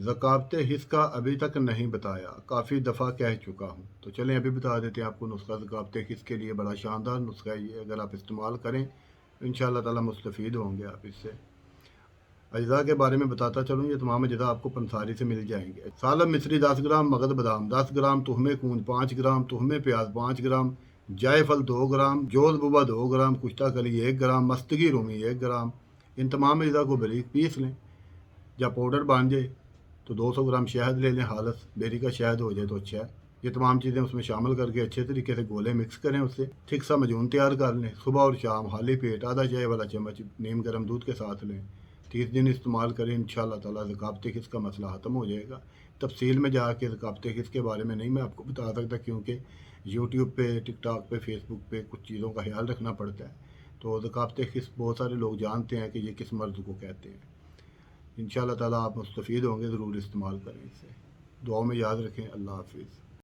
ذکاوت حص کا ابھی تک نہیں بتایا، کافی دفعہ کہہ چکا ہوں۔ تو چلیں ابھی بتا دیتے ہیں آپ کو نسخہ ذکاوت حص کے لیے۔ بڑا شاندار نسخہ ہے یہ، اگر آپ استعمال کریں انشاءاللہ تعالی مستفید ہوں گے آپ اس سے۔ اجزاء کے بارے میں بتاتا چلوں، یہ تمام اجزاء آپ کو پنساری سے مل جائیں گے۔ سالم مصری 10 گرام، مغد بادام 10 گرام، تہمے کونج 5 گرام، تہمے پیاز 5 گرام، جائے پھل 2 گرام، جوز بوبا 2 گرام، کشتہ کلی 1 گرام، مستگی رومی 1 گرام۔ ان تمام اجزاء کو باریک پیس لیں۔ جب پاؤڈر بن جائے تو 200 گرام شہد لے لیں، خالص بیری کا شہد ہو جائے تو اچھا ہے۔ یہ تمام چیزیں اس میں شامل کر کے اچھے طریقے سے گولے مکس کریں، اس سے ٹھیک سا مجون تیار کر لیں۔ صبح اور شام خالی پیٹ آدھا چائے والا چمچ نیم گرم دودھ کے ساتھ لیں۔ 30 دن استعمال کریں، انشاءاللہ تعالی ذکاوت حص کا مسئلہ ختم ہو جائے گا۔ تفصیل میں جا کے ذکاوت حص کے بارے میں نہیں میں آپ کو بتا سکتا، کیونکہ یوٹیوب پہ، ٹک ٹاک پہ، فیس بک پہ کچھ چیزوں کا خیال رکھنا پڑتا ہے۔ تو ذکاوت حص بہت سارے لوگ جانتے ہیں کہ یہ کس مرض کو کہتے ہیں۔ انشاءاللہ تعالی آپ مستفید ہوں گے، ضرور استعمال کریں اسے۔ دعاؤں میں یاد رکھیں۔ اللہ حافظ۔